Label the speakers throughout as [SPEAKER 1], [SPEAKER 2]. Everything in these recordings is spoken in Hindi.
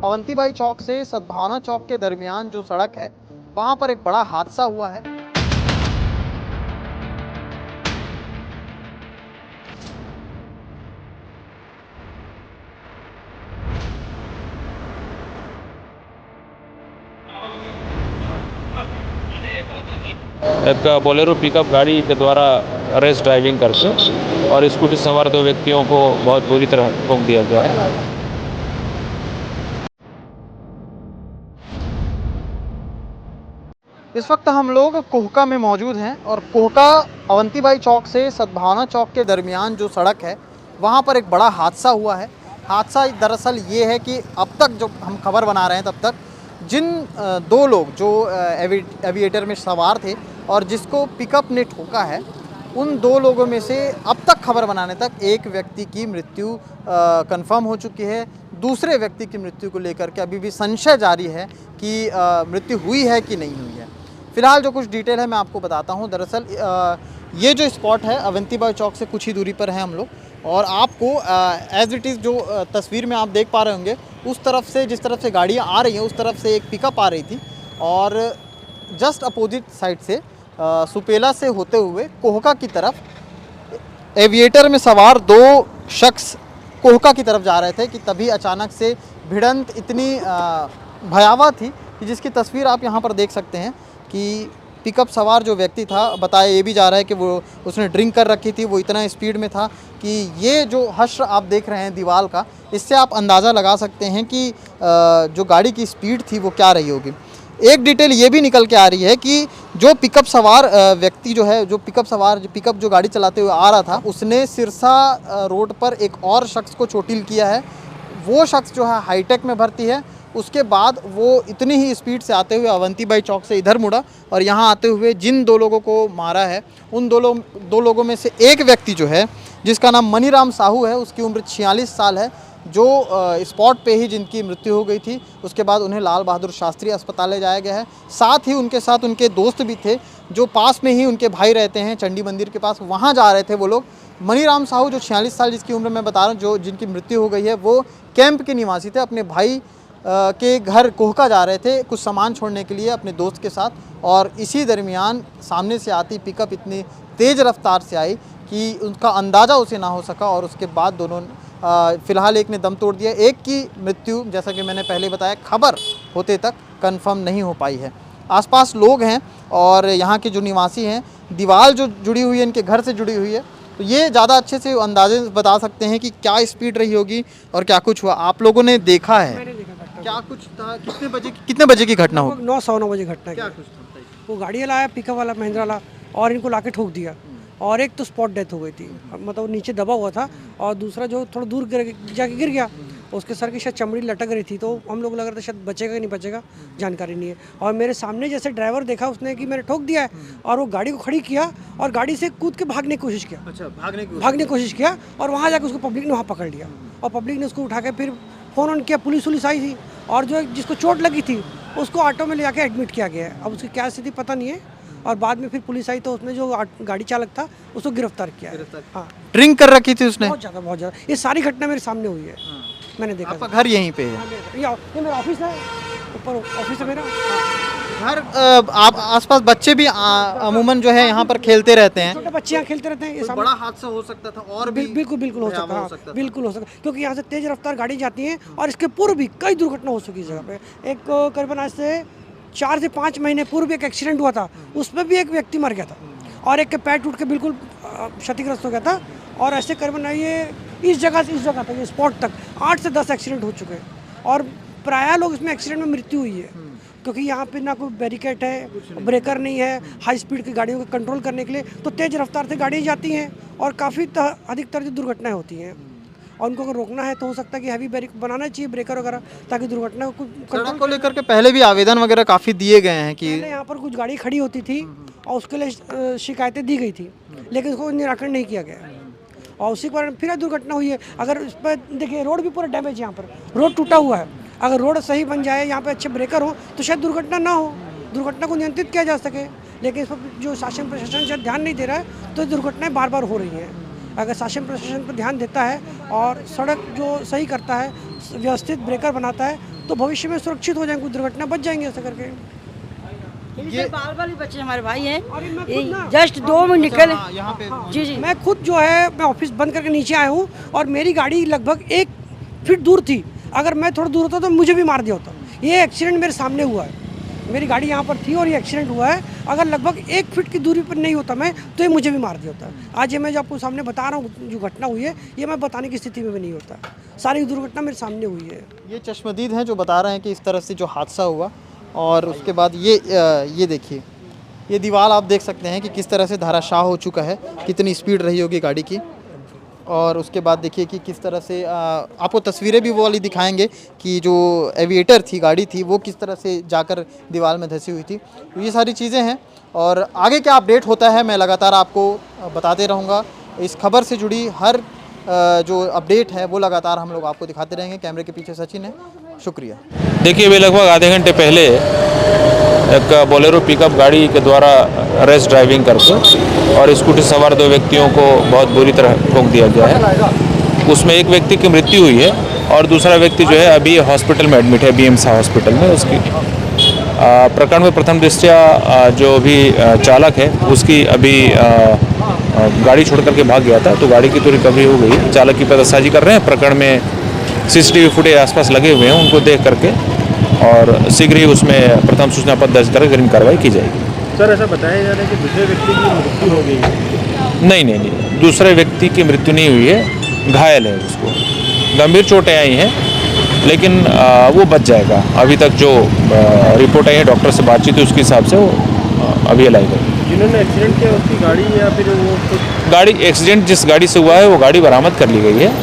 [SPEAKER 1] अवंतीबाई चौक से सद्भावना चौक के दरमियान जो सड़क है, वहां पर एक बड़ा हादसा हुआ है।
[SPEAKER 2] एक बोलेरो पिकअप गाड़ी के द्वारा रेस ड्राइविंग करके और स्कूटी सवार 2 व्यक्तियों को बहुत बुरी तरह ठोक दिया गया है।
[SPEAKER 1] इस वक्त हम लोग कोहका में मौजूद हैं और कोहका अवंतीबाई चौक से सद्भावना चौक के दरमियान जो सड़क है, वहाँ पर एक बड़ा हादसा हुआ है। हादसा दरअसल ये है कि अब तक जो हम खबर बना रहे हैं तब तक जिन दो लोग जो एविएटर में सवार थे और जिसको पिकअप ने ठोका है, उन दो लोगों में से अब तक खबर बनाने तक एक व्यक्ति की मृत्यु कंफर्म हो चुकी है। दूसरे व्यक्ति की मृत्यु को लेकर के अभी भी संशय जारी है कि मृत्यु हुई है कि नहीं हुई है। फिलहाल जो कुछ डिटेल है मैं आपको बताता हूँ। दरअसल ये जो स्पॉट है अवंतीबाई चौक से कुछ ही दूरी पर है हम लोग, और आपको एज इट इज़ जो तस्वीर में आप देख पा रहे होंगे, उस तरफ से जिस तरफ से गाड़ियाँ आ रही हैं उस तरफ से एक पिकअप आ रही थी और जस्ट अपोजिट साइड से सुपेला से होते हुए कोहका की तरफ एविएटर में सवार दो शख्स कोहका की तरफ जा रहे थे कि तभी अचानक से भिड़ंत इतनी भयावह थी कि जिसकी तस्वीर आप यहाँ पर देख सकते हैं कि पिकअप सवार जो व्यक्ति था, बताया ये भी जा रहा है कि वो उसने ड्रिंक कर रखी थी, वो इतना स्पीड में था कि ये जो हश्र आप देख रहे हैं दीवार का, इससे आप अंदाज़ा लगा सकते हैं कि जो गाड़ी की स्पीड थी वो क्या रही होगी। एक डिटेल ये भी निकल के आ रही है कि जो पिकअप सवार व्यक्ति जो है, जो पिकअप जो गाड़ी चलाते हुए आ रहा था, उसने सिरसा रोड पर एक और शख्स को चोटिल किया है। वो शख्स जो है हाईटेक में भर्ती है। उसके बाद वो इतनी ही स्पीड से आते हुए अवंतीबाई चौक से इधर मुड़ा और यहाँ आते हुए जिन दो लोगों को मारा है, उन दो लोगों में से एक व्यक्ति जो है, जिसका नाम मनीराम साहू है, उसकी उम्र 46 साल है, जो स्पॉट पे ही जिनकी मृत्यु हो गई थी। उसके बाद उन्हें लाल बहादुर शास्त्री अस्पताल ले जाया गया है। साथ ही उनके साथ उनके दोस्त भी थे जो पास में ही उनके भाई रहते हैं चंडी मंदिर के पास, वहाँ जा रहे थे वो लोग। मनीराम साहू जो 46 साल जिसकी उम्र मैं बता रहा हूँ, जो जिनकी मृत्यु हो गई है, वो कैंप के निवासी थे। अपने भाई के घर कोहका जा रहे थे कुछ सामान छोड़ने के लिए अपने दोस्त के साथ, और इसी दरमियान सामने से आती पिकअप इतनी तेज़ रफ्तार से आई कि उनका अंदाज़ा उसे ना हो सका और उसके बाद दोनों फ़िलहाल एक ने दम तोड़ दिया। एक की मृत्यु, जैसा कि मैंने पहले बताया, खबर होते तक कंफर्म नहीं हो पाई है। आसपास लोग हैं और यहाँ के जो निवासी हैं, दीवार जो जुड़ी हुई है इनके घर से जुड़ी हुई है, तो ये ज़्यादा अच्छे से अंदाजे बता सकते हैं कि क्या स्पीड रही होगी और क्या कुछ हुआ। आप लोगों ने देखा है?
[SPEAKER 3] मैंने देखा घटना।
[SPEAKER 1] क्या कुछ था? कितने बजे की घटना होगी?
[SPEAKER 3] 9:15 बजे घटना
[SPEAKER 1] क्या
[SPEAKER 3] है।
[SPEAKER 1] कुछ था?
[SPEAKER 3] वो गाड़ी वाला आया, पिकअप वाला, महिंद्रा वाला, और इनको लाके ठोक दिया और एक तो स्पॉट डेथ हो गई थी, मतलब नीचे दबा हुआ था, और दूसरा जो थोड़ा दूर जाके गिर गया, उसके सर की शायद चमड़ी लटक रही थी, तो हम लोग लग रहा था शायद बचेगा कि नहीं बचेगा, जानकारी नहीं है। और मेरे सामने जैसे ड्राइवर देखा उसने कि मैंने ठोक दिया है, और वो गाड़ी को खड़ी किया और गाड़ी से कूद के भागने की कोशिश किया।
[SPEAKER 1] अच्छा, भागने
[SPEAKER 3] की कोशिश किया और वहाँ जाकर उसको पब्लिक ने वहाँ पकड़ लिया, और पब्लिक ने उसको उठा के फिर फ़ोन ऑन किया, पुलिस आई थी, और जो जिसको चोट लगी थी उसको ऑटो में ले जाके एडमिट किया गया है। अब उसकी क्या स्थिति पता नहीं है, और बाद में फिर पुलिस आई तो उसने जो गाड़ी चालक था उसको गिरफ्तार किया है। हाँ,
[SPEAKER 1] ड्रिंक कर रखी थी उसने?
[SPEAKER 3] बहुत ज़्यादा। ये सारी घटना मेरे सामने हुई है। मैंने देखा।
[SPEAKER 1] आपका घर यहीं पे है?
[SPEAKER 3] ये मेरा ऑफिस है, ऊपर ऑफिस है मेरा।
[SPEAKER 1] घर आप आसपास बच्चे भी अमूमन जो है यहाँ पर खेलते रहते हैं?
[SPEAKER 3] छोटे बच्चे यहाँ खेलते रहते हैं। ये
[SPEAKER 1] बड़ा हादसा हो सकता था और भी?
[SPEAKER 3] बिल्कुल हो सकता है, बिल्कुल हो सकता है, क्योंकि यहाँ से तेज रफ्तार गाड़ी जाती है और इसके पूर्व भी कई दुर्घटना हो चुकी है जगह पे। एक करीबन आज से 4 से 5 महीने पूर्व एक एक्सीडेंट हुआ था, उसमें भी एक व्यक्ति मर गया था और एक के पैर टूट के बिल्कुल क्षतिग्रस्त हो गया था। और ऐसे करीबन ये इस जगह तक, ये स्पॉट तक 8 से 10 एक्सीडेंट हो चुके हैं, और प्रायः लोग इसमें एक्सीडेंट में मृत्यु हुई है, क्योंकि यहाँ पे ना कोई बैरिकेड है, ब्रेकर नहीं है हाई स्पीड की गाड़ियों को कंट्रोल करने के लिए, तो तेज़ रफ्तार से गाड़ियाँ जाती हैं और काफ़ी अधिकतर जो दुर्घटनाएँ होती हैं, और उनको अगर रोकना है तो हो सकता है कि हैवी बैरिक बनाना चाहिए, ब्रेकर वगैरह, ताकि दुर्घटना को
[SPEAKER 1] सड़क को लेकर के पहले भी आवेदन वगैरह काफ़ी दिए गए हैं कि
[SPEAKER 3] यहाँ पर कुछ गाड़ी खड़ी होती थी और उसके लिए शिकायतें दी गई थी, लेकिन उसको निराकरण नहीं किया गया, और उसी कारण फिर दुर्घटना हुई है। अगर इस पर देखिए, रोड भी पूरा डैमेज है, यहाँ पर रोड टूटा हुआ है। अगर रोड सही बन जाए, यहाँ पे अच्छे ब्रेकर हो, तो शायद दुर्घटना ना हो, दुर्घटना को नियंत्रित किया जा सके। लेकिन इस पर जो शासन प्रशासन शायद ध्यान नहीं दे रहा है, तो दुर्घटनाएं बार हो रही हैं। अगर शासन प्रशासन पर ध्यान देता है और सड़क जो सही करता है, व्यवस्थित ब्रेकर बनाता है, तो भविष्य में सुरक्षित हो जाएंगे, कुछ दुर्घटना बच जाएंगे ऐसा करके।
[SPEAKER 4] ये बाल बाल बच्चे हमारे भाई हैं,
[SPEAKER 3] अरे मैं खुद ना
[SPEAKER 4] जस्ट 2 मिनट निकले।
[SPEAKER 1] हाँ, यहाँ पे
[SPEAKER 4] जी जी,
[SPEAKER 3] मैं खुद जो है मैं ऑफिस बंद करके नीचे आया हूँ और मेरी गाड़ी लगभग 1 फीट दूर थी। अगर मैं थोड़ा दूर होता तो मुझे भी मार दिया होता। ये एक्सीडेंट मेरे सामने हुआ है, मेरी गाड़ी यहाँ पर थी और ये एक्सीडेंट हुआ है। अगर लगभग 1 फीट की दूरी पर नहीं होता मैं तो ये मुझे भी मार दिया होता। आज ये मैं जो आपको सामने बता रहा हूँ जो घटना हुई है, ये मैं बताने की स्थिति में भी नहीं होता। सारी दुर्घटना मेरे सामने हुई है।
[SPEAKER 1] ये चश्मदीद हैं जो बता रहे हैं कि इस तरह से जो हादसा हुआ। और उसके बाद ये देखिए, ये दीवार आप देख सकते हैं कि किस तरह से धराशाह हो चुका है, कितनी स्पीड रही होगी गाड़ी की। और उसके बाद देखिए कि किस तरह से आपको तस्वीरें भी वो वाली दिखाएंगे कि जो एविएटर थी, गाड़ी थी, वो किस तरह से जाकर दीवार में धंसी हुई थी। तो ये सारी चीज़ें हैं और आगे क्या अपडेट होता है मैं लगातार आपको बताते रहूँगा। इस खबर से जुड़ी हर जो अपडेट है वो लगातार हम लोग आपको दिखाते रहेंगे। कैमरे के पीछे सचिन है, शुक्रिया।
[SPEAKER 2] देखिए, वे लगभग आधे घंटे पहले एक बोलेरो पिकअप गाड़ी के द्वारा रेस ड्राइविंग करके और स्कूटी सवार 2 व्यक्तियों को बहुत बुरी तरह ठोक दिया गया है। उसमें एक व्यक्ति की मृत्यु हुई है और दूसरा व्यक्ति जो है अभी हॉस्पिटल में एडमिट है, बीएमसा हॉस्पिटल में। उसकी प्रकरण में प्रथम दृष्टया जो भी चालक है उसकी अभी गाड़ी छोड़ करके भाग गया था, तो गाड़ी की तो रिकवरी हो गई। चालक की पतासाजी कर रहे हैं। प्रकरण में सीसीटीवी फुटेज आसपास लगे हुए हैं, उनको देख करके और शीघ्र ही उसमें प्रथम सूचना पत्र दर्ज कर अग्रिम कार्रवाई की जाएगी।
[SPEAKER 5] सर, ऐसा बताया जा रहा है कि दूसरे व्यक्ति की मृत्यु हो गई है।
[SPEAKER 2] नहीं, दूसरे व्यक्ति की मृत्यु नहीं हुई है, घायल है, उसको गंभीर चोटें आई हैं, लेकिन वो बच जाएगा। अभी तक जो रिपोर्ट आई है, डॉक्टर से बातचीत हुई, उसके हिसाब से वो अभी अलाइव है।
[SPEAKER 5] जिन्होंने एक्सीडेंट किया उसकी गाड़ी या फिर वो
[SPEAKER 2] गाड़ी एक्सीडेंट जिस गाड़ी से हुआ है वो गाड़ी बरामद कर ली गई है।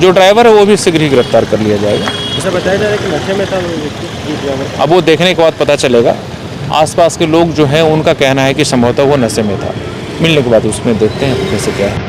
[SPEAKER 2] जो ड्राइवर है वो भी शीघ्र ही गिरफ्तार कर लिया जाएगा।
[SPEAKER 5] ऐसा बताया जा रहा है कि नशे में था वो व्यक्ति ड्राइवर।
[SPEAKER 2] अब वो देखने के बाद पता चलेगा। आसपास के लोग जो हैं उनका कहना है कि संभवतः वो नशे में था। मिलने के बाद उसमें देखते हैं कैसे क्या है।